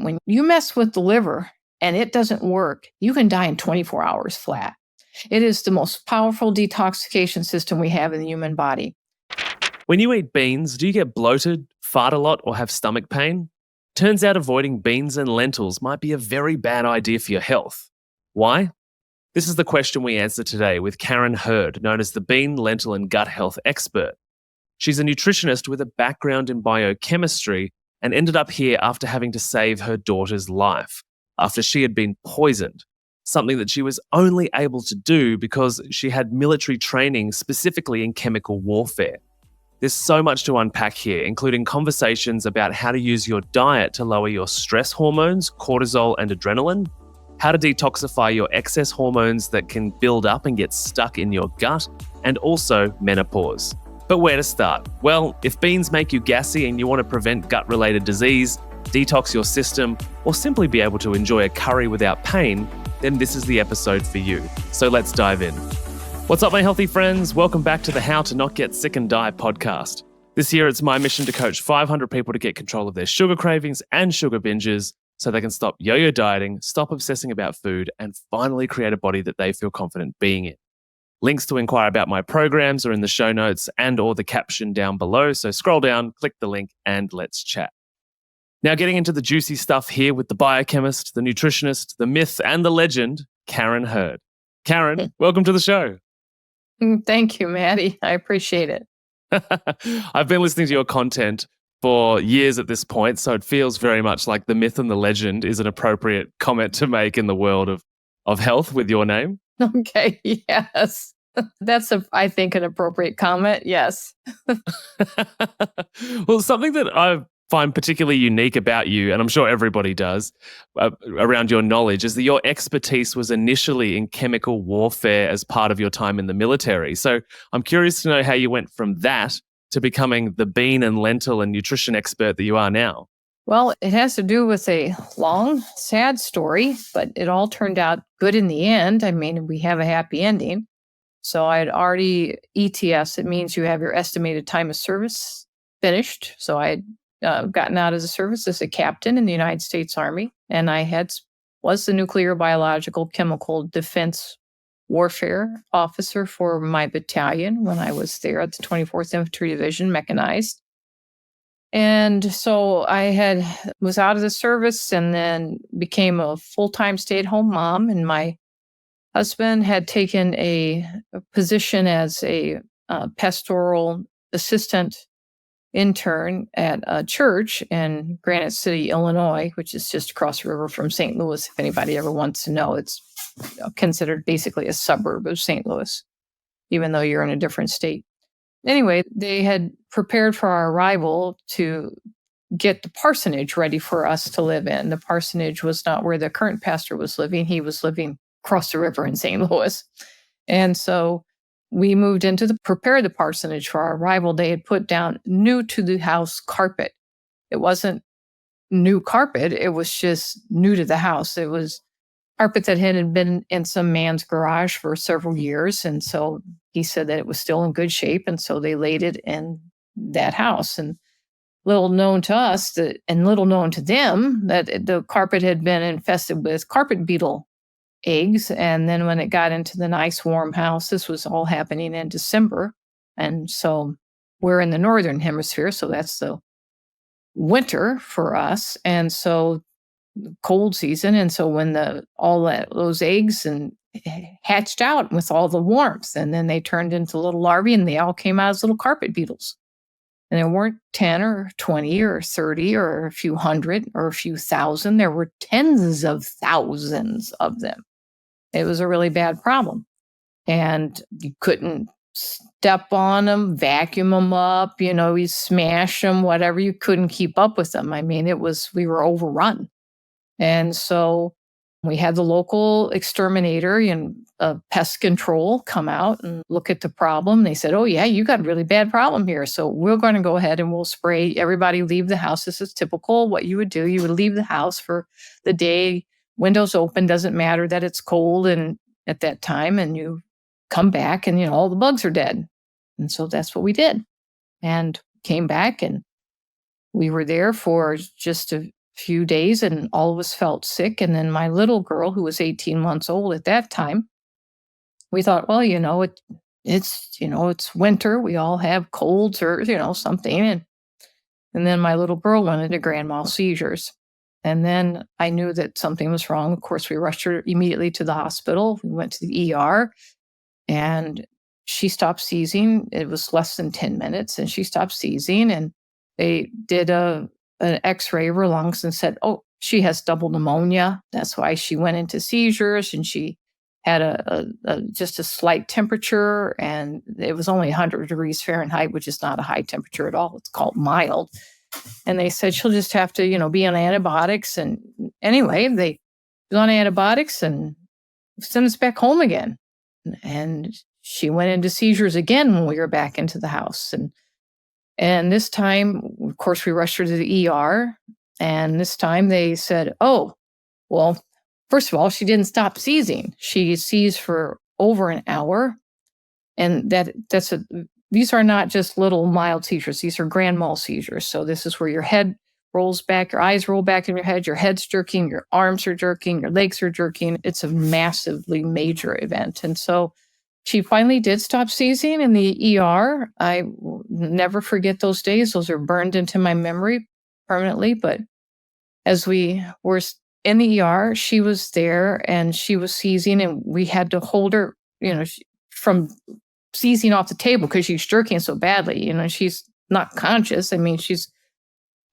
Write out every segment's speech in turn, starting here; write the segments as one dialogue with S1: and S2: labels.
S1: when you mess with the liver and it doesn't work, you can die in 24 hours flat. It is the most powerful detoxification system we have in the human body.
S2: When you eat beans, do you get bloated, fart a lot, or have stomach pain? Turns out avoiding beans and lentils might be a very bad idea for your health. Why? This is the question we answer today with KAREN HURD, known as the bean, lentil, and gut health expert. She's a nutritionist with a background in biochemistry and ended up here after having to save her daughter's life, after she had been poisoned, something that she was only able to do because she had military training specifically in chemical warfare. There's so much to unpack here, including conversations about how to use your diet to lower your stress hormones, cortisol and adrenaline, how to detoxify your excess hormones that can build up and get stuck in your gut, and also menopause. But where to start? Well, if beans make you gassy and you want to prevent gut-related disease, detox your system, or simply be able to enjoy a curry without pain, then this is the episode for you. So let's dive in. What's up, my healthy friends? Welcome back to the How to Not Get Sick and Die podcast. This year, it's my mission to coach 500 people to get control of their sugar cravings and sugar binges so they can stop yo-yo dieting, stop obsessing about food, and finally create a body that they feel confident being in. Links to inquire about my programs are in the show notes and or the caption down below, so scroll down, click the link, and let's chat. Now, getting into the juicy stuff here with the biochemist, the nutritionist, the myth, and the legend, KAREN HURD. KAREN, welcome to the show.
S1: Thank you, Maddie. I appreciate it.
S2: I've been listening to your content for years at this point, so it feels very much like the myth and the legend is an appropriate comment to make in the world of health with your name.
S1: Okay, yes. That's, I think, an appropriate comment, yes.
S2: Well, something that I find particularly unique about you, and I'm sure everybody does, around your knowledge, is that your expertise was initially in chemical warfare as part of your time in the military. So I'm curious to know how you went from that to becoming the bean and lentil and nutrition expert that you are now.
S1: Well, it has to do with a long, sad story, but it all turned out good in the end. I mean, we have a happy ending. So I had already ETS. It means you have your estimated time of service finished. So I had gotten out of the service as a captain in the United States Army, and I was the nuclear, biological, chemical defense warfare officer for my battalion when I was there at the 24th Infantry Division, mechanized. And so I was out of the service and then became a full-time stay-at-home mom, and my husband had taken a position as a pastoral assistant intern at a church in Granite City, Illinois, which is just across the river from St. Louis. If anybody ever wants to know, it's considered basically a suburb of St. Louis, even though you're in a different state. Anyway, they had prepared for our arrival to get the parsonage ready for us to live in. The parsonage was not where the current pastor was living. He was living across the river in St. Louis. And so we moved in to prepare the parsonage for our arrival. They had put down new to the house carpet. It wasn't new carpet. It was just new to the house. It was carpet that had been in some man's garage for several years. And so he said that it was still in good shape. And so they laid it in that house. And little known to us and little known to them that the carpet had been infested with carpet beetle eggs. And then when it got into the nice warm house, this was all happening in December. And so we're in the northern hemisphere. So that's the winter for us. And so cold season. And so when those eggs and hatched out with all the warmth, and then they turned into little larvae, and they all came out as little carpet beetles. And there weren't 10 or 20 or 30 or a few hundred or a few thousand. There were tens of thousands of them. It was a really bad problem. And you couldn't step on them, vacuum them up, you smash them, whatever. You couldn't keep up with them. I mean, we were overrun. And so we had the local exterminator and pest control come out and look at the problem. They said, oh, yeah, you got a really bad problem here. So we're going to go ahead and we'll spray. Everybody leave the house. This is typical what you would do. You would leave the house for the day, windows open, doesn't matter that it's cold and at that time, and you come back and, all the bugs are dead. And so that's what we did. And came back, and we were there for just a few days and all of us felt sick. And then my little girl, who was 18 months old at that time, we thought, well, it's winter. We all have colds or, something. And then my little girl went into grand mal seizures. And then I knew that something was wrong. Of course, we rushed her immediately to the hospital. We went to the ER and she stopped seizing. It was less than 10 minutes and she stopped seizing. And they did an x-ray of her lungs and said, oh, she has double pneumonia. That's why she went into seizures. And she had just a slight temperature, and it was only 100 degrees Fahrenheit, which is not a high temperature at all. It's called mild. And they said she'll just have to, be on antibiotics. And anyway, they was on antibiotics and sent us back home again. And she went into seizures again when we were back into the house. And this time, of course, we rushed her to the ER. And this time they said, oh, well, first of all, she didn't stop seizing. She seized for over an hour. And these are not just little mild seizures. These are grand mal seizures. So this is where your head rolls back, your eyes roll back in your head, your head's jerking, your arms are jerking, your legs are jerking. It's a massively major event. And so she finally did stop seizing in the ER. I will never forget those days. Those are burned into my memory permanently. But as we were in the ER, she was there and she was seizing, and we had to hold her, from seizing off the table because she's jerking so badly. She's not conscious. I mean,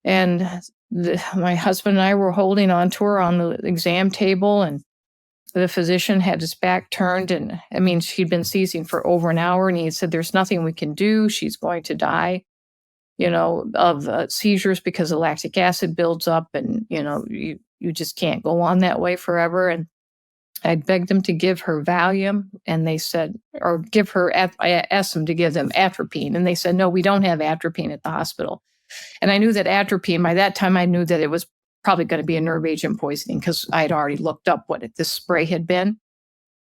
S1: my husband and I were holding on to her on the exam table, and the physician had his back turned. And I mean, she'd been seizing for over an hour, and he said, there's nothing we can do. She's going to die, of seizures because the lactic acid builds up, and, you just can't go on that way forever. And I begged them to give her Valium, and they said, or I asked them to give them atropine, and they said, no, we don't have atropine at the hospital. And I knew that atropine, by that time, I knew that it was probably going to be a nerve agent poisoning because I had already looked up what this spray had been.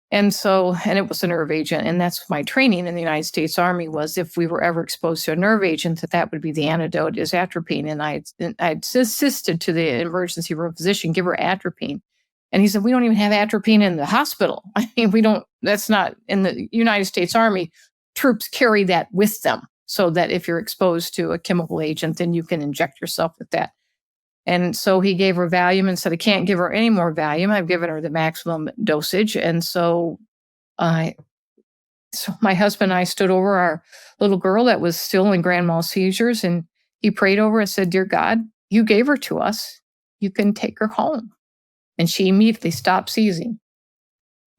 S1: And it was a nerve agent. And that's my training in the United States Army was if we were ever exposed to a nerve agent, that would be the antidote is atropine. And I insisted to the emergency room physician, give her atropine. And he said, we don't even have atropine in the hospital. I mean, that's not in the United States Army. Troops carry that with them so that if you're exposed to a chemical agent, then you can inject yourself with that. And so he gave her Valium and said, I can't give her any more Valium. I've given her the maximum dosage. And so my husband and I stood over our little girl that was still in grand mal seizures, and he prayed over and said, dear God, you gave her to us. You can take her home. And she immediately stopped seizing.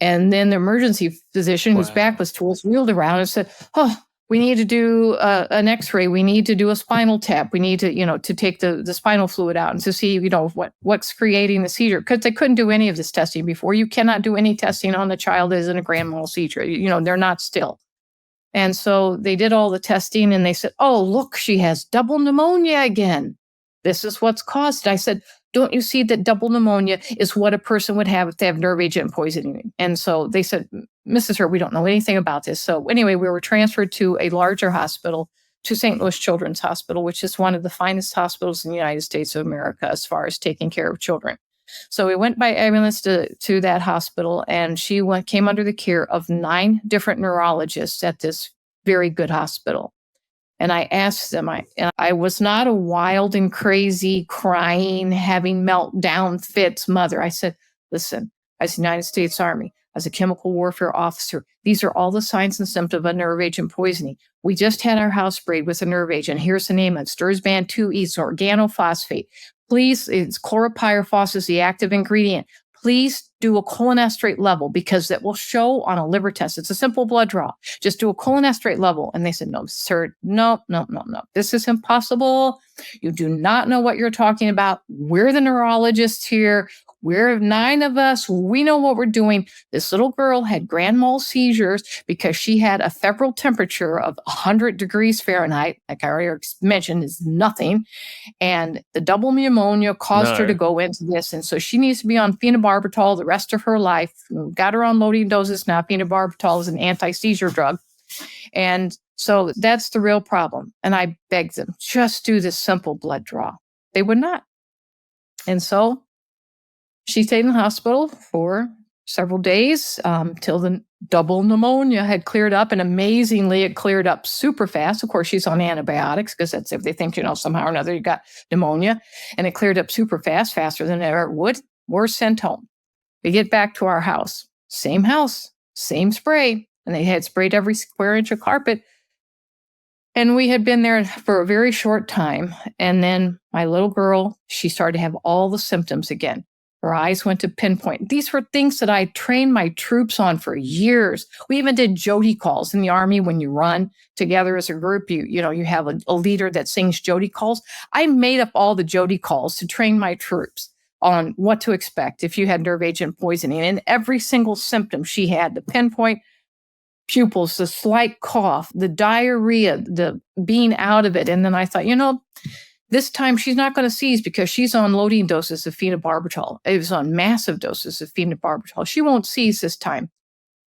S1: And then the emergency physician, whose back was to us, wheeled around and said, oh, we need to do an x-ray. We need to do a spinal tap. We need to, to take the spinal fluid out and to see, what's creating the seizure. Because they couldn't do any of this testing before. You cannot do any testing on the child that is in a grand mal seizure. They're not still. And so they did all the testing and they said, oh, look, she has double pneumonia again. This is what's caused it. I said, don't you see that double pneumonia is what a person would have if they have nerve agent poisoning? And so they said, Mrs. Hurd, we don't know anything about this. So anyway, we were transferred to a larger hospital, to St. Louis Children's Hospital, which is one of the finest hospitals in the United States of America as far as taking care of children. So we went by ambulance to that hospital, and she came under the care of 9 different neurologists at this very good hospital. And I asked them, I was not a wild and crazy, crying, having meltdown fits mother. I said, listen, as the United States Army, as a chemical warfare officer, these are all the signs and symptoms of a nerve agent poisoning. We just had our house sprayed with a nerve agent. Here's the name of it, Sturzban 2E, it's organophosphate. Please, it's chlorpyrifos is the active ingredient. Please do a cholinesterase level because that will show on a liver test. It's a simple blood draw. Just do a cholinesterase level. And they said, no, sir, no. This is impossible. You do not know what you're talking about. We're the neurologists here. We're 9 of us. We know what we're doing. This little girl had grand mal seizures because she had a febrile temperature of 100 degrees Fahrenheit. Like I already mentioned, is nothing. And the double pneumonia caused her to go into this. And so she needs to be on phenobarbital the rest of her life. We've got her on loading doses now. Phenobarbital is an anti-seizure drug. And so that's the real problem. And I begged them, just do this simple blood draw. They would not. And so she stayed in the hospital for several days till the double pneumonia had cleared up. And amazingly, it cleared up super fast. Of course, she's on antibiotics because that's if they think, somehow or another you got pneumonia. And it cleared up super fast, faster than it ever would. We're sent home. We get back to our house, same spray. And they had sprayed every square inch of carpet. And we had been there for a very short time. And then my little girl, she started to have all the symptoms again. Her eyes went to pinpoint. These were things that I trained my troops on for years. We even did Jody calls in the Army. When you run together as a group, you have a leader that sings Jody calls. I made up all the Jody calls to train my troops on what to expect if you had nerve agent poisoning. And every single symptom she had, the pinpoint pupils, the slight cough, the diarrhea, the being out of it. And then I thought, this time she's not going to seize because she's on loading doses of phenobarbital. It was on massive doses of phenobarbital. She won't seize this time.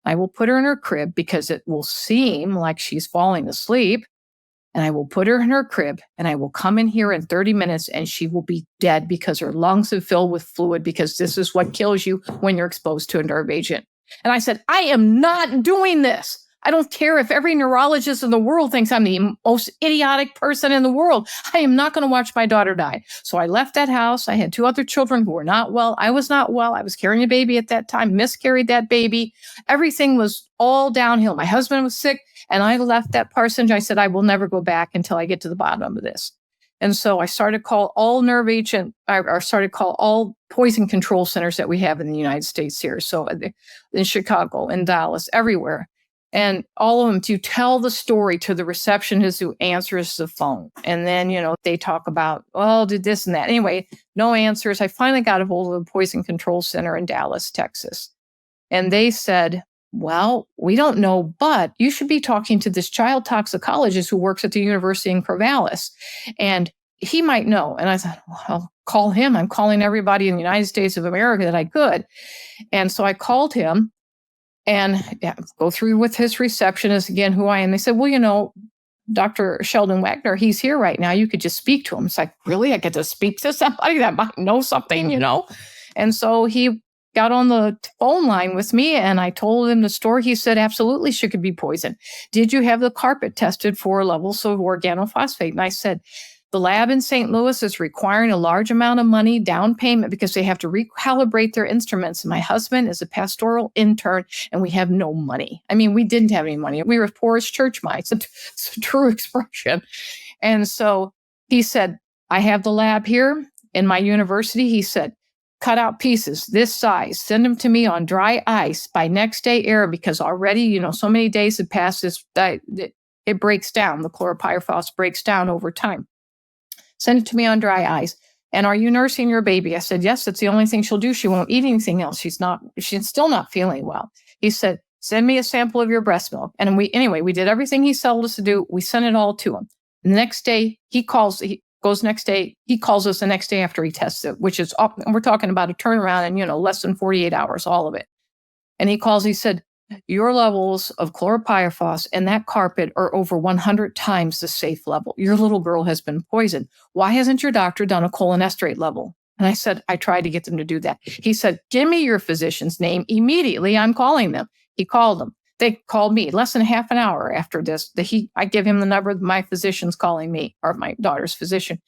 S1: I will put her in her crib because it will seem like she's falling asleep. And I will put her in her crib and I will come in here in 30 minutes and she will be dead because her lungs have filled with fluid, because this is what kills you when you're exposed to a nerve agent. And I said, I am not doing this. I don't care if every neurologist in the world thinks I'm the most idiotic person in the world. I am not going to watch my daughter die. So I left that house. I had 2 other children who were not well. I was not well. I was carrying a baby at that time, miscarried that baby. Everything was all downhill. My husband was sick and I left that parsonage. I said, I will never go back until I get to the bottom of this. And so I started to call all nerve agent, I started to call all poison control centers that we have in the United States here. So in Chicago, in Dallas, everywhere. And all of them to tell the story to the receptionist who answers the phone. And then, they talk about, did this and that. Anyway, no answers. I finally got a hold of the Poison Control Center in Dallas, Texas. And they said, well, we don't know, but you should be talking to this child toxicologist who works at the University in Corvallis. And he might know. And I thought, well, I'll call him. I'm calling everybody in the United States of America that I could. And so I called him. And go through with his receptionist again, who I am. They said, well, Dr. Sheldon Wagner, he's here right now. You could just speak to him. It's like, really? I get to speak to somebody that might know something, And so he got on the phone line with me and I told him the story. He said, absolutely, she could be poisoned. Did you have the carpet tested for levels of organophosphate? And I said, the lab in St. Louis is requiring a large amount of money down payment because they have to recalibrate their instruments. And my husband is a pastoral intern and we have no money. I mean, we didn't have any money. We were poor as church mice. It's a true expression. And so he said, I have the lab here in my university. He said, cut out pieces this size, send them to me on dry ice by next day air, because already, so many days have passed, it breaks down. The chlorpyrifos breaks down over time. Send it to me on dry ice. And are you nursing your baby? I said, yes, that's the only thing she'll do. She won't eat anything else. She's still not feeling well. He said, send me a sample of your breast milk. And we did everything he told us to do. We sent it all to him. The next day he calls us the next day after he tests it, which is up. And we're talking about a turnaround in, less than 48 hours, all of it. And he calls, he said, your levels of chlorpyrifos in that carpet are over 100 times the safe level. Your little girl has been poisoned. Why hasn't your doctor done a cholinesterase level? And I said, I tried to get them to do that. He said, give me your physician's name immediately. I'm calling them. He called them. They called me less than half an hour after this. I give him the number of my physician's calling me, or my daughter's physician.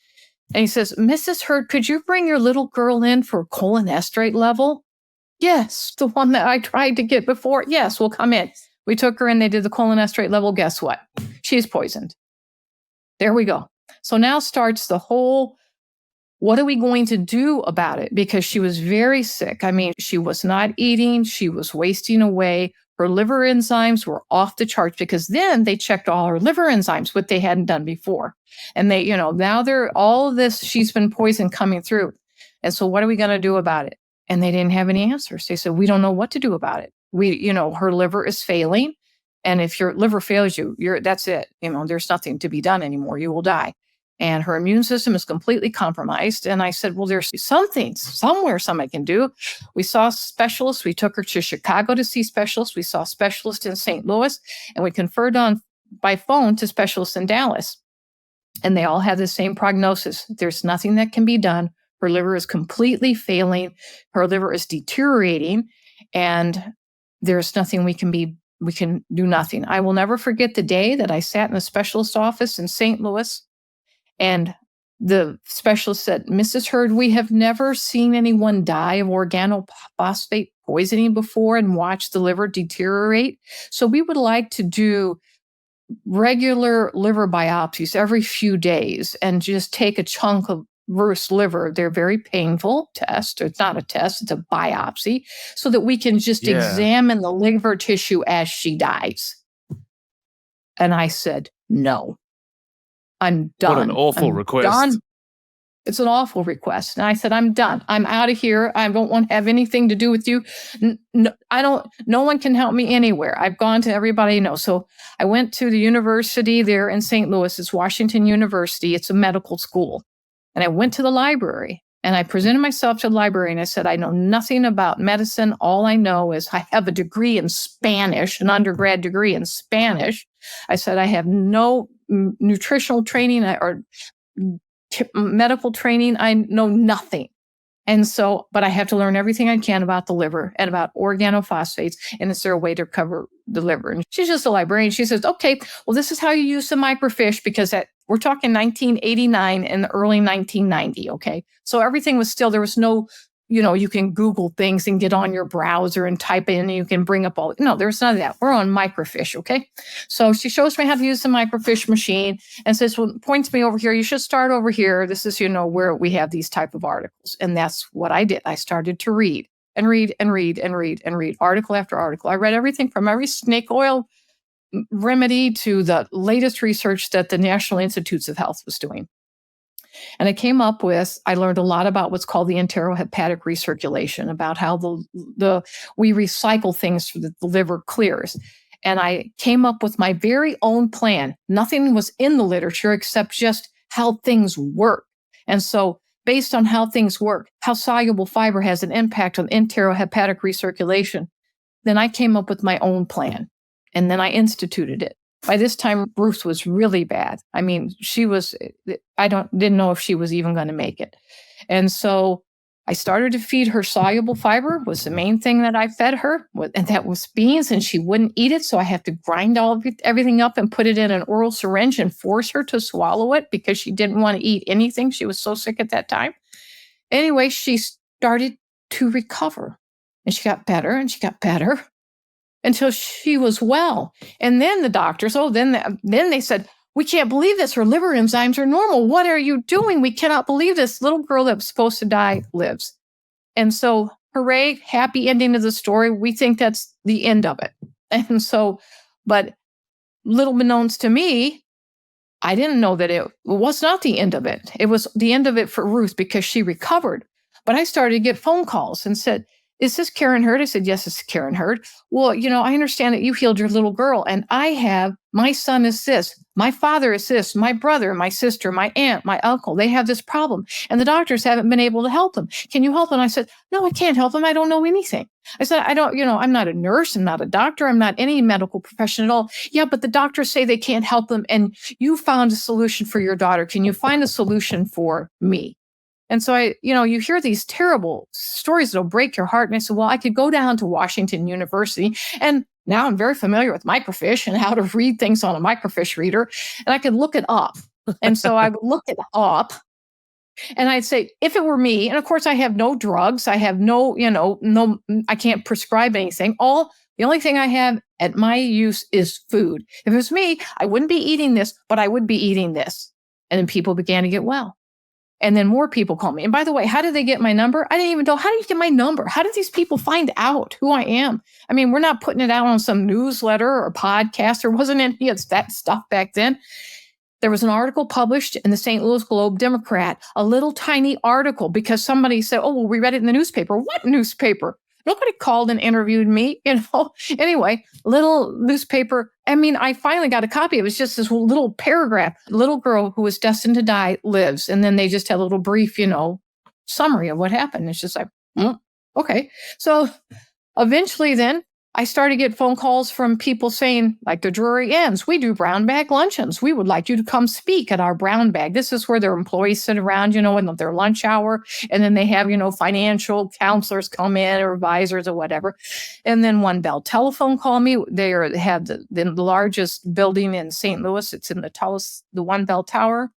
S1: And he says, Mrs. Hurd, could you bring your little girl in for a cholinesterase level? Yes, the one that I tried to get before. Yes, we'll come in. We took her in. They did the cholinesterase level. Guess what? She's poisoned. There we go. So now starts the whole, what are we going to do about it? Because she was very sick. I mean, she was not eating. She was wasting away. Her liver enzymes were off the charts, because then they checked all her liver enzymes, what they hadn't done before. And they, now they're all of this, she's been poisoned coming through. And so what are we going to do about it? And they didn't have any answers. They said, we don't know what to do about it. Her liver is failing. And if your liver fails that's it. There's nothing to be done anymore. You will die. And her immune system is completely compromised. And I said, well, there's something somewhere somebody can do. We saw specialists. We took her to Chicago to see specialists. We saw specialists in St. Louis, and we conferred on by phone to specialists in Dallas. And they all had the same prognosis. There's nothing that can be done. Her liver is completely failing. Her liver is deteriorating, and there's nothing we can do nothing. I will never forget the day that I sat in a specialist office in St. Louis, and the specialist said, Mrs. Hurd, we have never seen anyone die of organophosphate poisoning before and watch the liver deteriorate. So we would like to do regular liver biopsies every few days and just take a chunk of Ruth's liver. They're very painful test. It's not a test, it's a biopsy, so that we can just examine the liver tissue as she dies. And I said, no, I'm done.
S2: What an awful request.
S1: Done. It's an awful request. And I said, I'm done. I'm out of here. I don't want to have anything to do with you. No one can help me anywhere. I've gone to everybody I know. So I went to the university there in St. Louis. It's Washington University. It's a medical school. And I went to the library and I presented myself to the library and I said, I know nothing about medicine. All I know is I have a degree in Spanish, an undergrad degree in Spanish. I said, I have no nutritional training or medical training. I know nothing. And so, but I have to learn everything I can about the liver and about organophosphates. And is there a way to cover the liver? And she's just a librarian. She says, okay, well, this is how you use the microfiche, because we're talking 1989 and the early 1990. Okay. So everything was still, there was no, you can Google things and get on your browser and type in and you can bring up no, there's none of that. We're on microfiche. Okay. So she shows me how to use the microfiche machine and says, well, points me over here. You should start over here. This is, where we have these type of articles. And that's what I did. I started to read and read and read and read and read article after article. I read everything from every snake oil remedy to the latest research that the National Institutes of Health was doing. And I learned a lot about what's called the enterohepatic recirculation, about how we recycle things so that the liver clears. And I came up with my very own plan. Nothing was in the literature except just how things work. And so based on how things work, how soluble fiber has an impact on enterohepatic recirculation, then I came up with my own plan. And then I instituted it. By this time, Ruth was really bad. I mean, didn't know if she was even going to make it. And so I started to feed her soluble fiber, was the main thing that I fed her, and that was beans, and she wouldn't eat it. So I have to grind everything up and put it in an oral syringe and force her to swallow it because she didn't want to eat anything. She was so sick at that time. Anyway, she started to recover, and she got better and she got better until she was well. And then the doctors, then they said, we can't believe this. Her liver enzymes are normal. What are you doing? We cannot believe this. Little girl that was supposed to die lives. And so, hooray, happy ending to the story. We think that's the end of it. And so, but little beknownst to me, I didn't know that it was not the end of it. It was the end of it for Ruth because she recovered. But I started to get phone calls and said, is this KAREN HURD? I said, yes, it's KAREN HURD. Well, I understand that you healed your little girl, and my son is this, my father is this, my brother, my sister, my aunt, my uncle, they have this problem, and the doctors haven't been able to help them. Can you help them? I said, no, I can't help them. I don't know anything. I said, I'm not a nurse. I'm not a doctor. I'm not any medical profession at all. Yeah, but the doctors say they can't help them, and you found a solution for your daughter. Can you find a solution for me? And so you hear these terrible stories that'll break your heart. And I said, well, I could go down to Washington University, and now I'm very familiar with microfiche and how to read things on a microfiche reader, and I could look it up. And so I would look it up, and I'd say, if it were me, and of course I have no drugs, I have no, I can't prescribe anything. The only thing I have at my use is food. If it was me, I wouldn't be eating this, but I would be eating this. And then people began to get well. And then more people call me. And by the way, how did they get my number? I didn't even know. How do you get my number? How did these people find out who I am? I mean, we're not putting it out on some newsletter or podcast. There wasn't any of that stuff back then. There was an article published in the St. Louis Globe-Democrat, a little tiny article, because somebody said, oh, well, we read it in the newspaper. What newspaper? Nobody called and interviewed me, Anyway, little newspaper. I mean, I finally got a copy. It was just this little paragraph. Little girl who was destined to die lives. And then they just had a little brief, summary of what happened. It's just like, okay. So eventually then I started to get phone calls from people saying, like the Drury Inns, we do brown bag luncheons. We would like you to come speak at our brown bag. This is where their employees sit around, in their lunch hour. And then they have, financial counselors come in or advisors or whatever. And then One Bell Telephone called me. They have the largest building in St. Louis. It's in the One Bell Tower,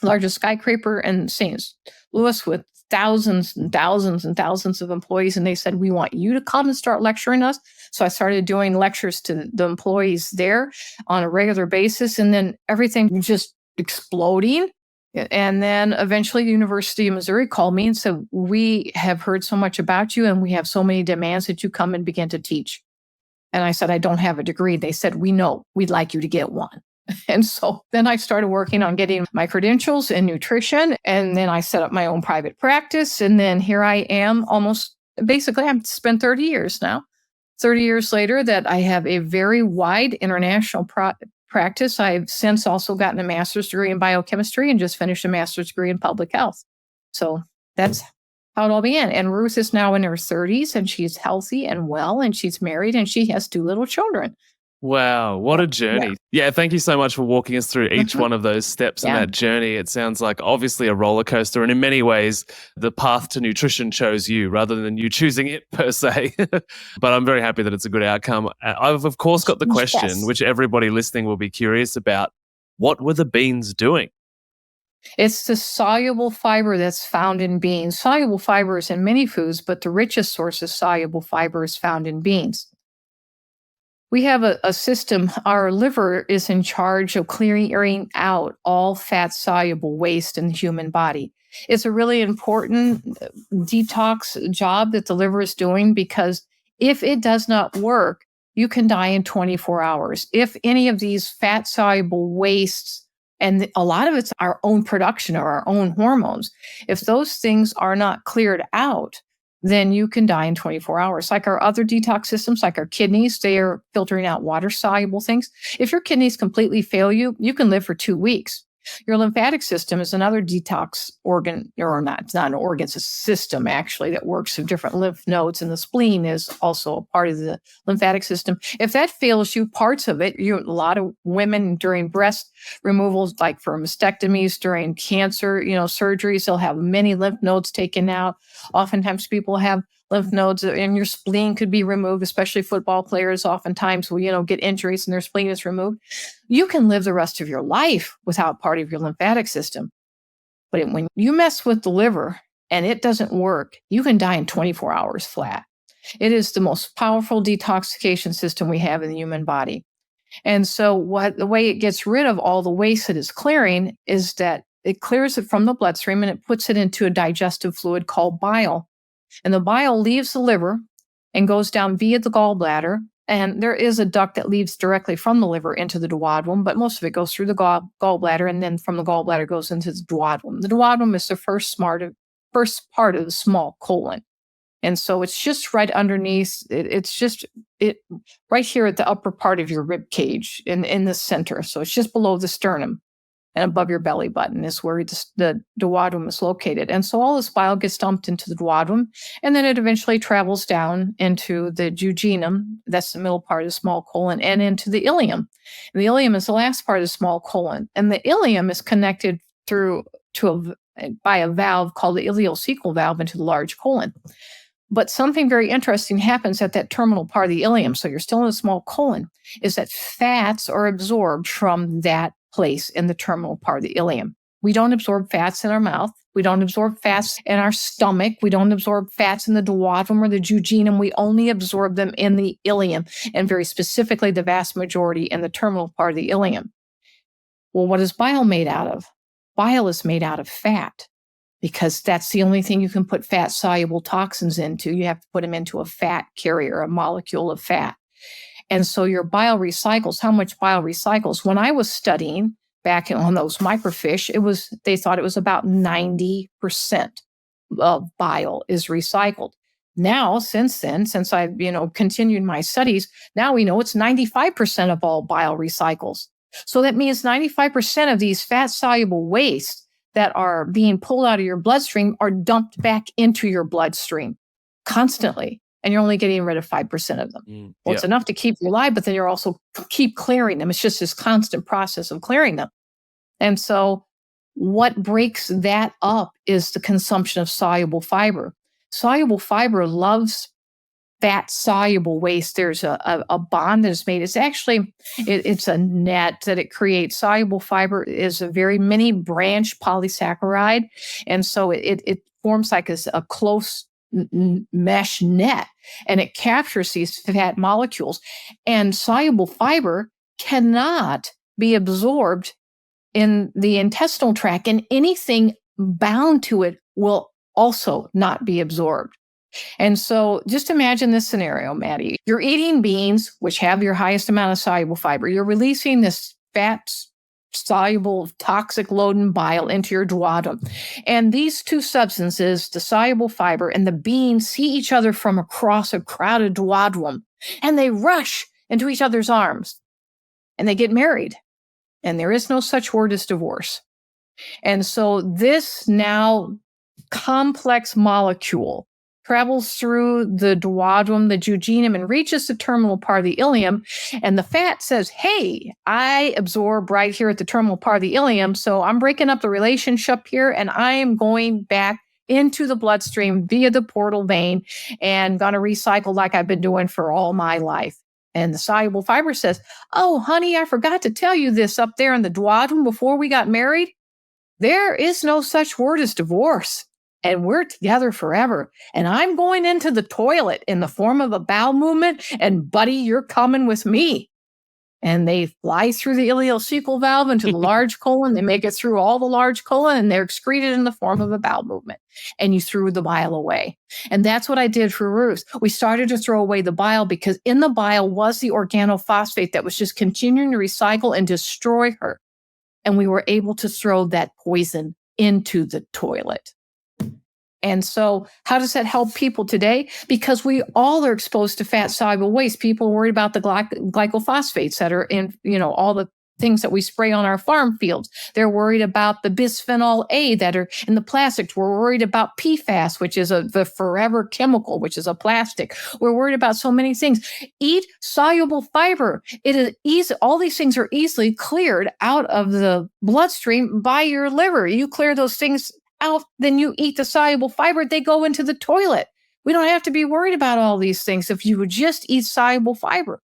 S1: largest skyscraper in St. Louis with thousands and thousands and thousands of employees. And they said, we want you to come and start lecturing us. So I started doing lectures to the employees there on a regular basis. And then everything just exploding. And then eventually the University of Missouri called me and said, we have heard so much about you and we have so many demands that you come and begin to teach. And I said, I don't have a degree. They said, we know, we'd like you to get one. And so then I started working on getting my credentials in nutrition. And then I set up my own private practice. And then here I am I've spent 30 years now. 30 years later that I have a very wide international practice. I've since also gotten a master's degree in biochemistry and just finished a master's degree in public health. So that's how it all began. And Ruth is now in her 30s and she's healthy and well, and she's married and she has 2 little children.
S2: Wow, what a journey. Yeah, thank you so much for walking us through each one of those steps in
S1: Yeah.
S2: that journey. It sounds like obviously a roller coaster, and in many ways, the path to nutrition chose you rather than you choosing it per se. But I'm very happy that it's a good outcome. I've, of course, got the question,
S1: Yes.
S2: which everybody listening will be curious about. What were the beans doing?
S1: It's the soluble fiber that's found in beans. Soluble fiber is in many foods, but the richest source of soluble fiber is found in beans. We have a system, our liver is in charge of clearing out all fat-soluble waste in the human body. It's a really important detox job that the liver is doing because if it does not work, you can die in 24 hours. If any of these fat-soluble wastes, and a lot of it's our own production or our own hormones, if those things are not cleared out, then you can die in 24 hours. Like our other detox systems, like our kidneys, they are filtering out water-soluble things. If your kidneys completely fail you, you can live for 2 weeks. Your lymphatic system is another detox organ, or not, it's not an organ, it's a system actually that works with different lymph nodes, and the spleen is also a part of the lymphatic system. If that fails you, parts of it, a lot of women during breast removals, like for mastectomies, during cancer, surgeries, they'll have many lymph nodes taken out. Oftentimes people have lymph nodes and your spleen could be removed, especially football players oftentimes will, get injuries and their spleen is removed. You can live the rest of your life without part of your lymphatic system. But when you mess with the liver and it doesn't work, you can die in 24 hours flat. It is the most powerful detoxification system we have in the human body. And so the way it gets rid of all the waste that is clearing is that it clears it from the bloodstream and it puts it into a digestive fluid called bile. And the bile leaves the liver and goes down via the gallbladder. And there is a duct that leads directly from the liver into the duodenum, but most of it goes through the gallbladder, and then from the gallbladder goes into the duodenum. The duodenum is the first part of the small colon. And so it's just right underneath, it's just right here at the upper part of your rib cage in the center. So it's just below the sternum. And above your belly button is where the duodenum is located. And so all this bile gets dumped into the duodenum, and then it eventually travels down into the jejunum, that's the middle part of the small colon, and into the ileum. And the ileum is the last part of the small colon. And the ileum is connected by a valve called the ileocecal valve into the large colon. But something very interesting happens at that terminal part of the ileum, so you're still in the small colon, is that fats are absorbed from that place in the terminal part of the ileum. We don't absorb fats in our mouth. We don't absorb fats in our stomach. We don't absorb fats in the duodenum or the jejunum. We only absorb them in the ileum, and very specifically, the vast majority in the terminal part of the ileum. Well, what is bile made out of? Bile is made out of fat, because that's the only thing you can put fat-soluble toxins into. You have to put them into a fat carrier, a molecule of fat. And so your bile recycles. How much bile recycles? When I was studying back on those microfish, they thought it was about 90% of bile is recycled. Now, since I've continued my studies, now we know it's 95% of all bile recycles. So that means 95% of these fat-soluble wastes that are being pulled out of your bloodstream are dumped back into your bloodstream constantly. and you're only getting rid of 5% of them. Well, it's enough to keep you alive, but then you're also keep clearing them. It's just this constant process of clearing them. And so what breaks that up is the consumption of soluble fiber. Soluble fiber loves fat soluble waste. There's a bond that is made. It's actually, it's a net that it creates. Soluble fiber is a very mini branch polysaccharide. And so it forms like a close mesh net, and it captures these fat molecules. And soluble fiber cannot be absorbed in the intestinal tract, and anything bound to it will also not be absorbed. And so just imagine this scenario, Maddie. You're eating beans, which have your highest amount of soluble fiber. You're releasing this fat soluble toxic load and bile into your duodenum. And these two substances, the soluble fiber and the beans, see each other from across a crowded duodenum, and they rush into each other's arms, and they get married. And there is no such word as divorce. And so this now complex molecule travels through the duodenum, the jejunum, and reaches the terminal part of the ileum. And the fat says, hey, I absorb right here at the terminal part of the ileum, so I'm breaking up the relationship here, and I am going back into the bloodstream via the portal vein and going to recycle like I've been doing for all my life. And the soluble fiber says, oh, honey, I forgot to tell you this up there in the duodenum before we got married. There is no such word as divorce, and we're together forever. And I'm going into the toilet in the form of a bowel movement, and buddy, you're coming with me. And they fly through the ileocecal valve into the large colon. They make it through all the large colon, and they're excreted in the form of a bowel movement. And you threw the bile away. And that's what I did for Ruth. We started to throw away the bile because in the bile was the organophosphate that was just continuing to recycle and destroy her. And we were able to throw that poison into the toilet. And so how does that help people today? Because we all are exposed to fat soluble waste. People are worried about the glycophosphates that are in, all the things that we spray on our farm fields. They're worried about the bisphenol A that are in the plastics. We're worried about PFAS, which is the forever chemical, which is a plastic. We're worried about so many things. Eat soluble fiber. It is easy. All these things are easily cleared out of the bloodstream by your liver. You clear those things out, then you eat the soluble fiber, they go into the toilet. We don't have to be worried about all these things if you would just eat soluble fiber.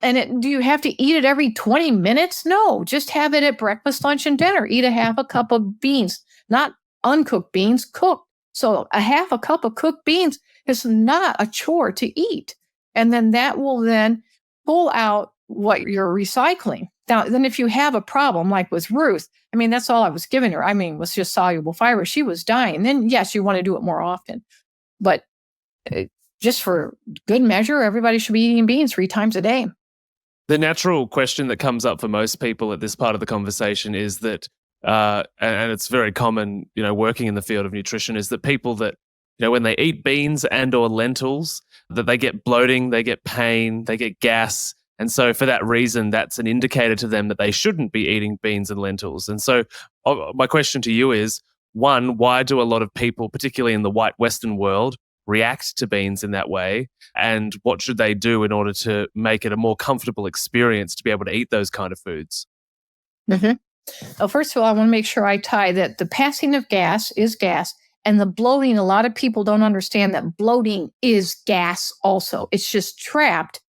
S1: And do you have to eat it every 20 minutes? No, just have it at breakfast, lunch, and dinner. Eat a half a cup of beans, not uncooked beans, cooked. So a half a cup of cooked beans is not a chore to eat. And then that will then pull out what you're recycling. Now, then if you have a problem like with Ruth, that's all I was giving her. Was just soluble fiber. She was dying. Then, yes, you want to do it more often. But just for good measure, everybody should be eating beans 3 times a day.
S2: The natural question that comes up for most people at this part of the conversation is that, and it's very common, working in the field of nutrition, is that people that, when they eat beans and or lentils, that they get bloating, they get pain, they get gas. And so for that reason, that's an indicator to them that they shouldn't be eating beans and lentils. And so my question to you is, one, why do a lot of people, particularly in the white Western world, react to beans in that way? And what should they do in order to make it a more comfortable experience to be able to eat those kind of foods?
S1: Mm-hmm. Well, first of all, I want to make sure I tie that the passing of gas is gas. And the bloating, a lot of people don't understand that bloating is gas also. It's just trapped.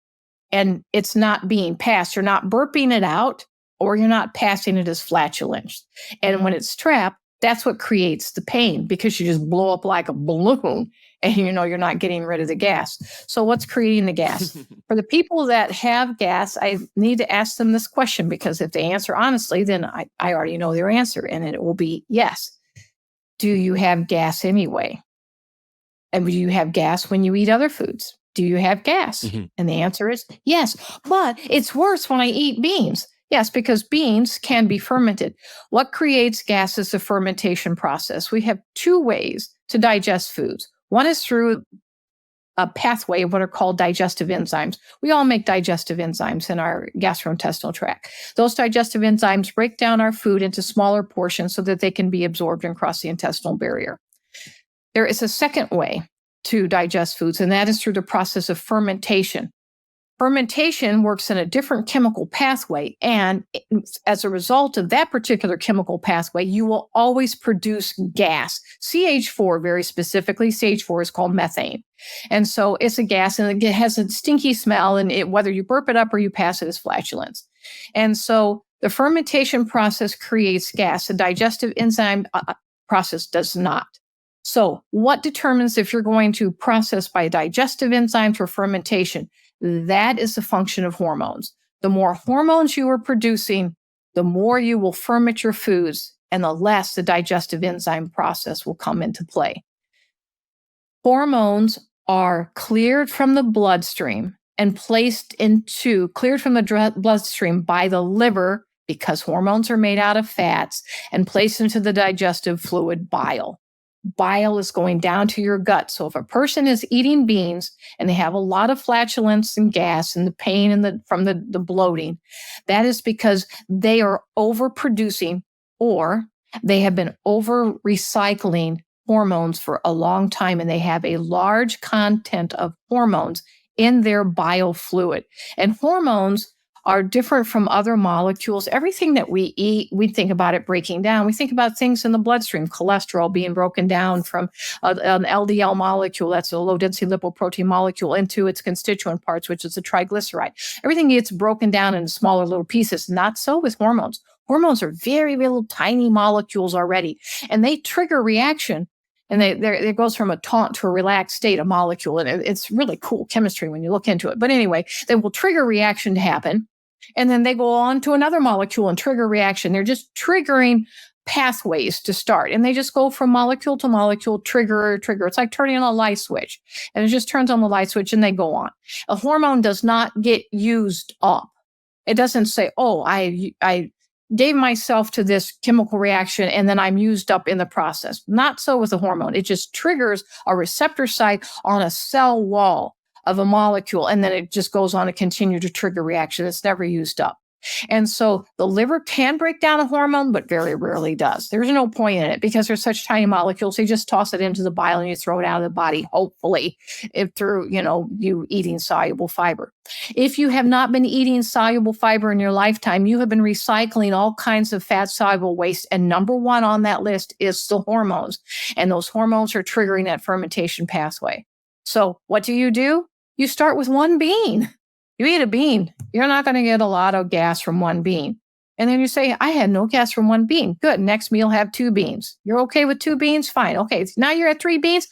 S1: And it's not being passed. You're not burping it out, or you're not passing it as flatulence. And when it's trapped, that's what creates the pain, because you just blow up like a balloon and you're not getting rid of the gas. So what's creating the gas? For the people that have gas, I need to ask them this question, because if they answer honestly, then I already know their answer, and it will be yes. Do you have gas anyway? And do you have gas when you eat other foods? Do you have gas? Mm-hmm. And the answer is yes. But it's worse when I eat beans. Yes, because beans can be fermented. What creates gas is the fermentation process. We have 2 ways to digest foods. One is through a pathway of what are called digestive enzymes. We all make digestive enzymes in our gastrointestinal tract. Those digestive enzymes break down our food into smaller portions so that they can be absorbed and cross the intestinal barrier. There is a second way, to digest foods, and that is through the process of fermentation. Fermentation works in a different chemical pathway, and as a result of that particular chemical pathway, you will always produce gas. CH4, very specifically, CH4 is called methane. And so it's a gas, and it has a stinky smell, and whether you burp it up or you pass it as flatulence. And so the fermentation process creates gas. The digestive enzyme process does not. So what determines if you're going to process by digestive enzymes or fermentation? That is the function of hormones. The more hormones you are producing, the more you will ferment your foods, and the less the digestive enzyme process will come into play. Hormones are cleared from the bloodstream and cleared from the bloodstream by the liver, because hormones are made out of fats, and placed into the digestive fluid, bile. Bile is going down to your gut. So if a person is eating beans and they have a lot of flatulence and gas and the pain from the bloating, that is because they are overproducing, or they have been over recycling hormones for a long time, and they have a large content of hormones in their bile fluid. And hormones are different from other molecules. Everything that we eat, we think about it breaking down. We think about things in the bloodstream, cholesterol being broken down from an LDL molecule, that's a low-density lipoprotein molecule, into its constituent parts, which is a triglyceride. Everything gets broken down into smaller little pieces. Not so with hormones. Hormones are very little tiny molecules already, and they trigger reaction. And it goes from a taut to a relaxed state, a molecule. And it's really cool chemistry when you look into it. But anyway, they will trigger reaction to happen. And then they go on to another molecule and trigger reaction. They're just triggering pathways to start. And they just go from molecule to molecule, trigger. It's like turning on a light switch. And it just turns on the light switch and they go on. A hormone does not get used up. It doesn't say, oh, I gave myself to this chemical reaction and then I'm used up in the process. Not so with a hormone. It just triggers a receptor site on a cell wall of a molecule, and then it just goes on to continue to trigger reaction. It's never used up. And so the liver can break down a hormone, but very rarely does. There's no point in it because there's such tiny molecules. You just toss it into the bile and you throw it out of the body, hopefully, through, you eating soluble fiber. If you have not been eating soluble fiber in your lifetime, you have been recycling all kinds of fat-soluble waste. And number one on that list is the hormones. And those hormones are triggering that fermentation pathway. So what do? You start with one bean. You eat a bean. You're not going to get a lot of gas from one bean. And then you say, I had no gas from one bean. Good. Next meal, have 2 beans. You're okay with 2 beans? Fine. Okay. Now you're at 3 beans.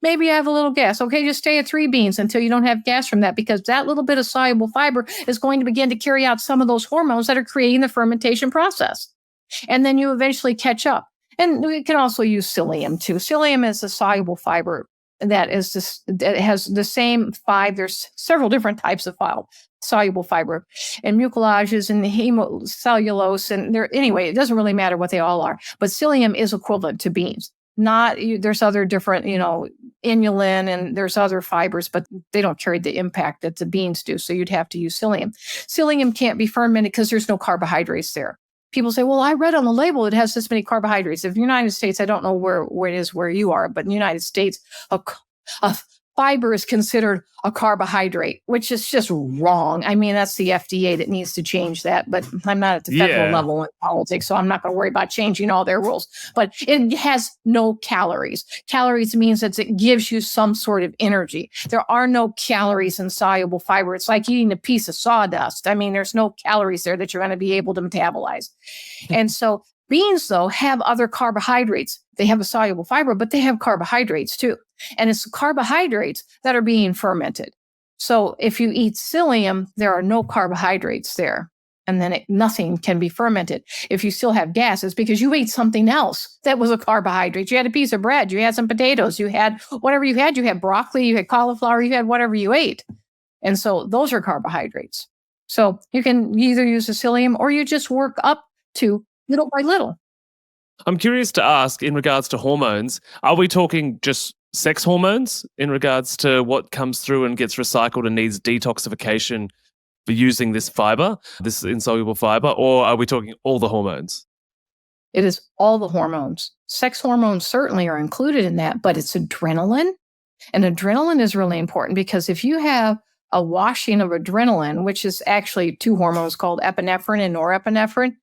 S1: Maybe you have a little gas. Okay. Just stay at 3 beans until you don't have gas from that, because that little bit of soluble fiber is going to begin to carry out some of those hormones that are creating the fermentation process. And then you eventually catch up. And we can also use psyllium too. Psyllium is a soluble fiber that has the same 5. There's several different types of soluble fiber, and mucilages and hemocellulose, and anyway, it doesn't really matter what they all are. But psyllium is equivalent to beans. There's other different, inulin, and there's other fibers, but they don't carry the impact that the beans do. So you'd have to use psyllium. Psyllium can't be fermented because there's no carbohydrates there. People say, well, I read on the label it has this many carbohydrates. In the United States, I don't know where it is where you are, but in the United States, a fiber is considered a carbohydrate, which is just wrong. I mean, that's the FDA that needs to change that, but I'm not at the federal level in politics, so I'm not going to worry about changing all their rules. But it has no calories. Calories means that it gives you some sort of energy. There are no calories in soluble fiber. It's like eating a piece of sawdust. I mean, there's no calories there that you're going to be able to metabolize. And so beans, though, have other carbohydrates. They have a soluble fiber, but they have carbohydrates too. And it's carbohydrates that are being fermented. So if you eat psyllium, there are no carbohydrates there. And then nothing can be fermented. If you still have gas, it's because you ate something else that was a carbohydrate. You had a piece of bread, you had some potatoes, you had whatever you had broccoli, you had cauliflower, you had whatever you ate. And so those are carbohydrates. So you can either use the psyllium or you just work up to little by little.
S2: I'm curious to ask, in regards to hormones, are we talking just sex hormones in regards to what comes through and gets recycled and needs detoxification for using this fiber, this insoluble fiber, or are we talking all the hormones?
S1: It is all the hormones. Sex hormones certainly are included in that, but it's adrenaline, And adrenaline is really important because if you have a washing of adrenaline, which is actually two hormones called epinephrine and norepinephrine,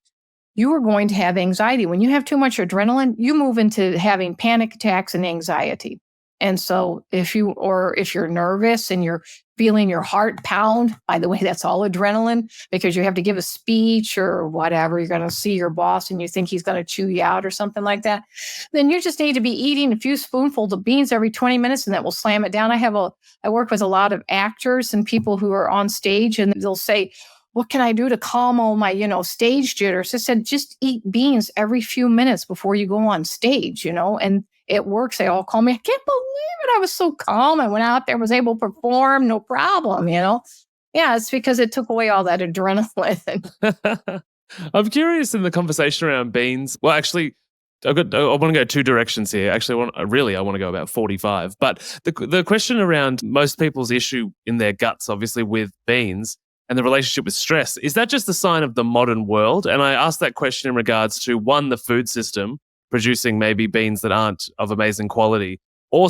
S1: you are going to have anxiety. When you have too much adrenaline, you move into having panic attacks and anxiety. And so if you're nervous and you're feeling your heart pound, by the way, that's all adrenaline because you have to give a speech or whatever, you're going to see your boss and you think he's going to chew you out or something like that, then you just need to be eating a few spoonfuls of beans every 20 minutes and that will slam it down. I work with a lot of actors and people who are on stage and they'll say, what can I do to calm all my, stage jitters? I said, just eat beans every few minutes before you go on stage, and it works. They all call me, I can't believe it. I was so calm. I went out there, was able to perform, no problem, Yeah, it's because it took away all that adrenaline.
S2: I'm curious in the conversation around beans. Well, actually, I want to go two directions here. Actually, I want to go about 45. But the question around most people's issue in their guts, obviously, with beans and the relationship with stress, is that just a sign of the modern world? And I asked that question in regards to, one, the food system producing maybe beans that aren't of amazing quality, or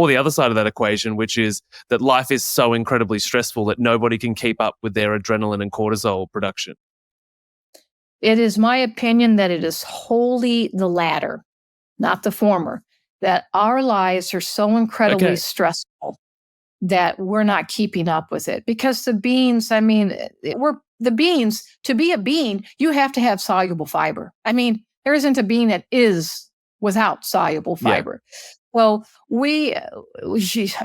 S2: the other side of that equation, which is that life is so incredibly stressful that nobody can keep up with their adrenaline and cortisol production.
S1: It is my opinion that it is wholly the latter, not the former, that our lives are so incredibly stressful that we're not keeping up with it. Because the beans, to be a bean, you have to have soluble fiber. There isn't a bean that is without soluble fiber. Yeah. Well,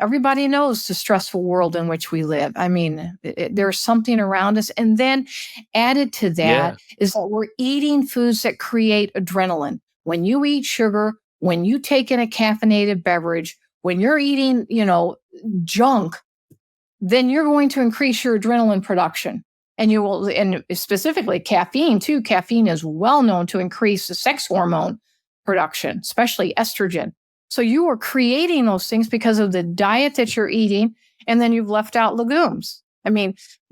S1: everybody knows the stressful world in which we live. There's something around us. And then added to that is that we're eating foods that create adrenaline. When you eat sugar, when you take in a caffeinated beverage, when you're eating, junk, then you're going to increase your adrenaline production. And specifically caffeine too. Caffeine is well known to increase the sex hormone production, especially estrogen. So you are creating those things because of the diet that you're eating, and then you've left out legumes.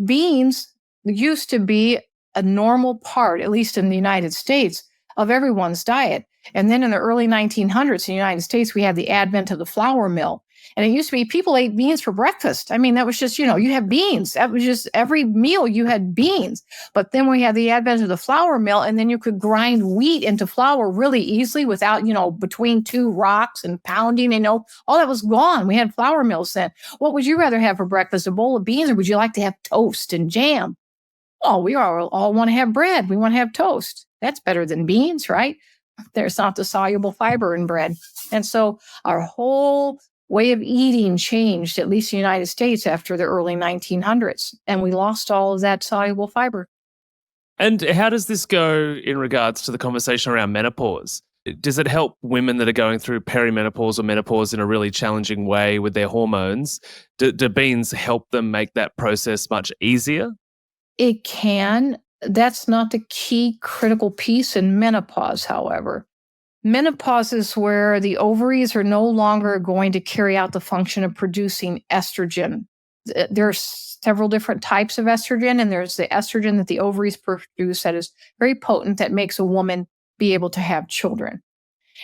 S1: Beans used to be a normal part, at least in the United States, of everyone's diet. And then in the early 1900s in the United States, we had the advent of the flour mill. And it used to be people ate beans for breakfast. That was just, you had beans. That was just every meal you had beans. But then we had the advent of the flour mill, and then you could grind wheat into flour really easily without, between two rocks and pounding, all that was gone. We had flour mills then. What would you rather have for breakfast, a bowl of beans, or would you like to have toast and jam? Oh, we all want to have bread. We want to have toast. That's better than beans, right? There's not the soluble fiber in bread. And so our whole way of eating changed, at least in the United States, after the early 1900s. And we lost all of that soluble fiber.
S2: And how does this go in regards to the conversation around menopause? Does it help women that are going through perimenopause or menopause in a really challenging way with their hormones? Do beans help them make that process much easier?
S1: It can. That's not the key critical piece in menopause, however. Menopause is where the ovaries are no longer going to carry out the function of producing estrogen. There's several different types of estrogen, and there's the estrogen that the ovaries produce that is very potent, that makes a woman be able to have children.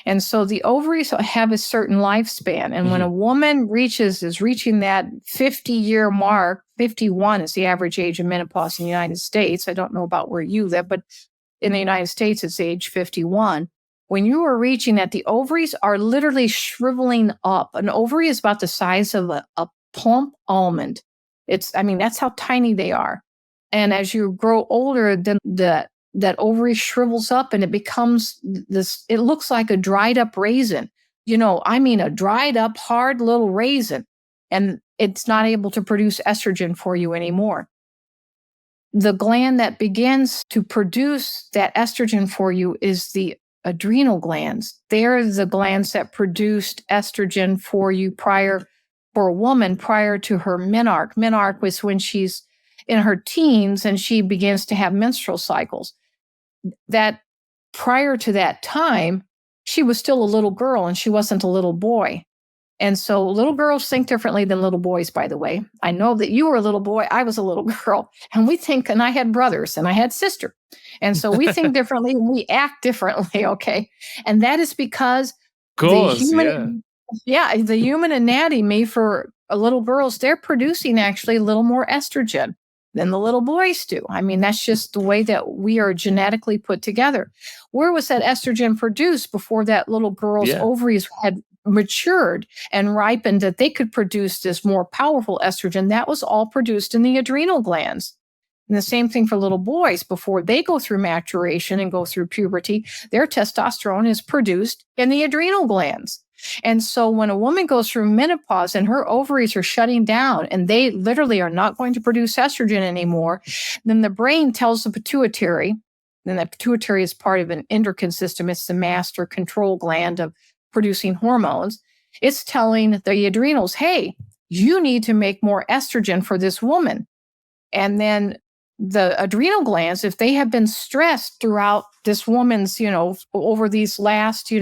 S1: And so the ovaries have a certain lifespan. And when a woman is reaching that 50-year mark, 51 is the average age of menopause in the United States. I don't know about where you live, but in the United States, it's age 51. When you are reaching that, the ovaries are literally shriveling up. An ovary is about the size of a plump almond. That's how tiny they are. And as you grow older, then that ovary shrivels up and it becomes it looks like a dried up raisin. A dried up, hard little raisin. And it's not able to produce estrogen for you anymore. The gland that begins to produce that estrogen for you is the adrenal glands. They're the glands that produced estrogen for you for a woman prior to her menarche. Menarche was when she's in her teens and she begins to have menstrual cycles. That prior to that time, she was still a little girl and she wasn't a little boy. And so little girls think differently than little boys, by the way. I know that you were a little boy, I was a little girl, and I had brothers and I had sister. And so we think differently and we act differently, okay? And that is because Yeah, the human anatomy for little girls, they're producing actually a little more estrogen than the little boys do. I mean, that's just the way that we are genetically put together. Where was that estrogen produced before that little girl's
S2: Yeah.
S1: ovaries had matured and ripened that they could produce this more powerful estrogen? That was all produced in the adrenal glands. And the same thing for little boys before they go through maturation and go through puberty, their testosterone is produced in the adrenal glands. And so when a woman goes through menopause and her ovaries are shutting down and they literally are not going to produce estrogen anymore, then the brain tells the pituitary, and the pituitary is part of an endocrine system. It's the master control gland of producing hormones. It's telling the adrenals, hey, you need to make more estrogen for this woman. And then the adrenal glands, if they have been stressed throughout this woman's, over these last,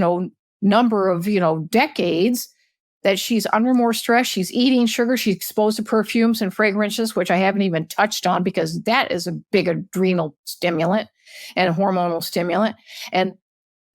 S1: number of, decades, that she's under more stress, she's eating sugar, she's exposed to perfumes and fragrances, which I haven't even touched on because that is a big adrenal stimulant and hormonal stimulant. And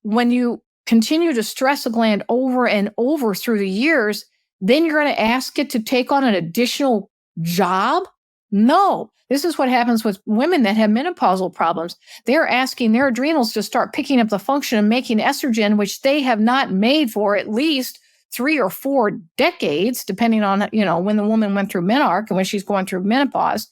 S1: when you continue to stress a gland over and over through the years, then you're going to ask it to take on an additional job? No. This is what happens with women that have menopausal problems. They're asking their adrenals to start picking up the function of making estrogen, which they have not made for at least 3 or 4 decades, depending on, when the woman went through menarche and when she's going through menopause.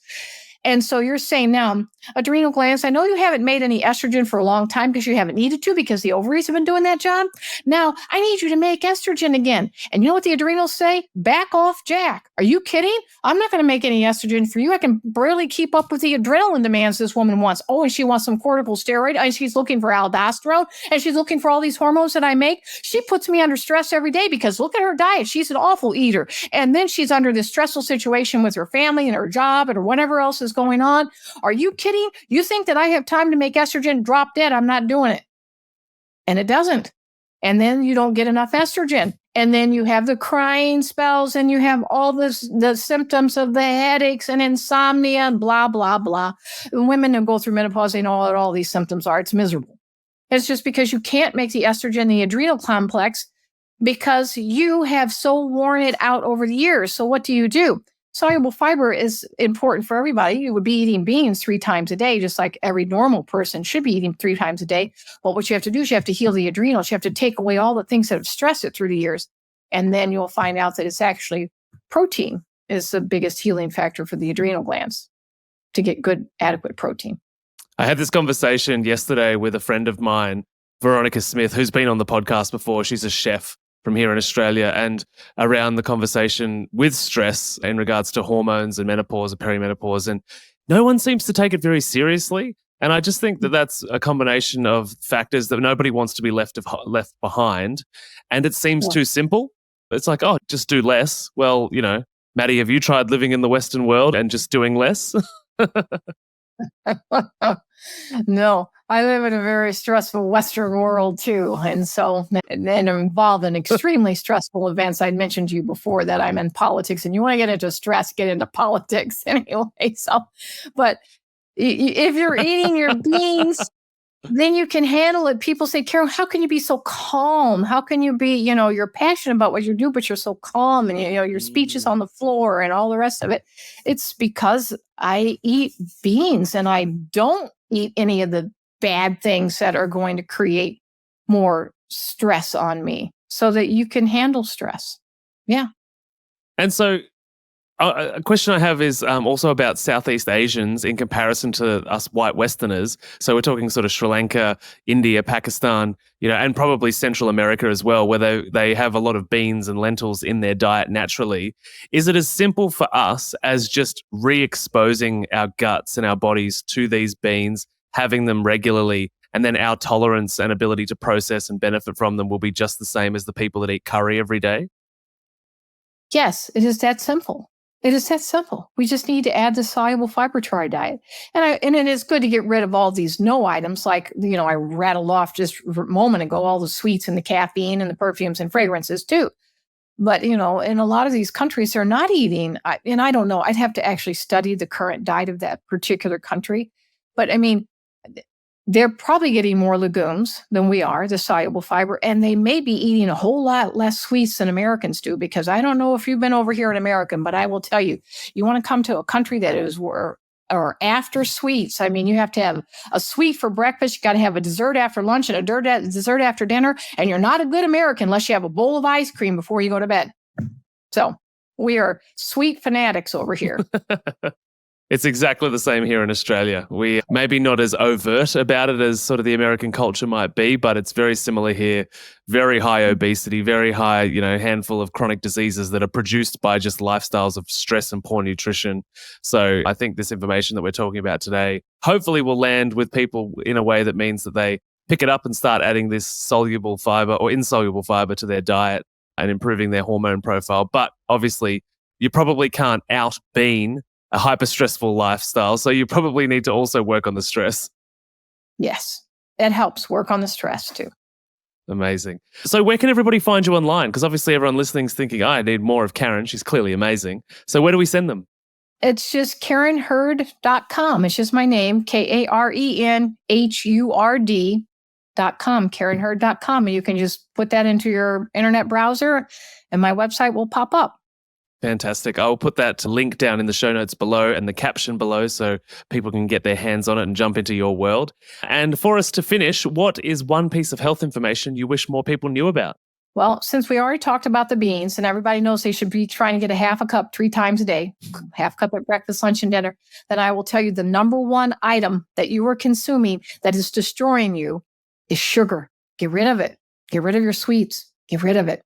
S1: And so you're saying now, adrenal glands, I know you haven't made any estrogen for a long time because you haven't needed to because the ovaries have been doing that job. Now, I need you to make estrogen again. And you know what the adrenals say? Back off, Jack. Are you kidding? I'm not going to make any estrogen for you. I can barely keep up with the adrenaline demands this woman wants. Oh, and she wants some corticosteroid. And she's looking for aldosterone. And she's looking for all these hormones that I make. She puts me under stress every day because look at her diet. She's an awful eater. And then she's under this stressful situation with her family and her job and whatever else is going on. Are you kidding? You think that I have time to make estrogen? Drop dead. I'm not doing it. And it doesn't. And then you don't get enough estrogen. And then you have the crying spells and you have all the symptoms of the headaches and insomnia and blah, blah, blah. Women who go through menopause, they know what all these symptoms are. It's miserable. It's just because you can't make the estrogen, the adrenal complex, because you have so worn it out over the years. So what do? Soluble fiber is important for everybody. You would be eating beans 3 times a day, just like every normal person should be eating 3 times a day. But what you have to do is you have to heal the adrenals. You have to take away all the things that have stressed it through the years. And then you'll find out that it's actually protein is the biggest healing factor for the adrenal glands to get good, adequate protein.
S2: I had this conversation yesterday with a friend of mine, Veronica Smith, who's been on the podcast before. She's a chef from here in Australia, and around the conversation with stress in regards to hormones and menopause and perimenopause. And no one seems to take it very seriously. And I just think that that's a combination of factors that nobody wants to be left behind. And it seems too simple. It's like, oh, just do less. Well, Maddie, have you tried living in the Western world and just doing less?
S1: No, I live in a very stressful Western world too. And so, and I'm involved in extremely stressful events. I'd mentioned to you before that I'm in politics, and you want to get into stress, get into politics anyway. So, but if you're eating your beans, then you can handle it. People say, Carol, how can you be so calm? How can you be, you're passionate about what you do, but you're so calm and, your speech is on the floor and all the rest of it. It's because I eat beans and I don't eat any of the bad things that are going to create more stress on me so that you can handle stress. Yeah.
S2: And so a question I have is also about Southeast Asians in comparison to us white Westerners. So we're talking sort of Sri Lanka, India, Pakistan, and probably Central America as well, where they have a lot of beans and lentils in their diet naturally. Is it as simple for us as just re-exposing our guts and our bodies to these beans, having them regularly, and then our tolerance and ability to process and benefit from them will be just the same as the people that eat curry every day?
S1: Yes, it is that simple. It is that simple. We just need to add the soluble fiber to our diet. And it is good to get rid of all these no items like, I rattled off just a moment ago, all the sweets and the caffeine and the perfumes and fragrances too. But, in a lot of these countries, they're not eating, and I don't know, I'd have to actually study the current diet of that particular country. But I mean, they're probably getting more legumes than we are, the soluble fiber, and they may be eating a whole lot less sweets than Americans do, because I don't know if you've been over here in America, but I will tell you, you want to come to a country that is or after sweets. I mean, you have to have a sweet for breakfast, you got to have a dessert after lunch and a dessert after dinner, and you're not a good American unless you have a bowl of ice cream before you go to bed. So we are sweet fanatics over here.
S2: It's exactly the same here in Australia. We maybe not as overt about it as sort of the American culture might be, but it's very similar here. Very high obesity, very high, handful of chronic diseases that are produced by just lifestyles of stress and poor nutrition. So I think this information that we're talking about today hopefully will land with people in a way that means that they pick it up and start adding this soluble fiber or insoluble fiber to their diet and improving their hormone profile. But obviously, you probably can't out-bean a hyper-stressful lifestyle. So you probably need to also work on the stress.
S1: Yes, it helps work on the stress too.
S2: Amazing. So where can everybody find you online? Because obviously everyone listening is thinking, I need more of Karen. She's clearly amazing. So where do we send them?
S1: It's just KarenHurd.com. It's just my name, KarenHurd.com, KarenHurd.com. And you can just put that into your internet browser and my website will pop up.
S2: Fantastic. I'll put that link down in the show notes below and the caption below so people can get their hands on it and jump into your world. And for us to finish, what is one piece of health information you wish more people knew about?
S1: Well, since we already talked about the beans and everybody knows they should be trying to get a half a cup 3 times a day, half cup at breakfast, lunch, and dinner, then I will tell you the number one item that you are consuming that is destroying you is sugar. Get rid of it. Get rid of your sweets. Get rid of it.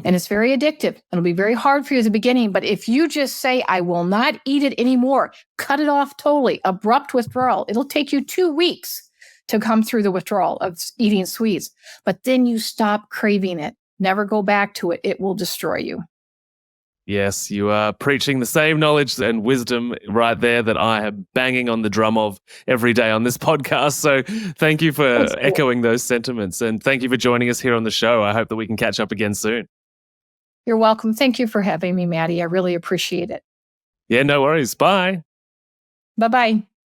S1: And it's very addictive. It'll be very hard for you at the beginning. But if you just say, I will not eat it anymore, cut it off totally, abrupt withdrawal, it'll take you 2 weeks to come through the withdrawal of eating sweets. But then you stop craving it. Never go back to it. It will destroy you.
S2: Yes, you are preaching the same knowledge and wisdom right there that I am banging on the drum of every day on this podcast. So thank you for echoing those sentiments. And thank you for joining us here on the show. I hope that we can catch up again soon.
S1: You're welcome. Thank you for having me, Maddie. I really appreciate it.
S2: Yeah, no worries. Bye.
S1: Bye-bye.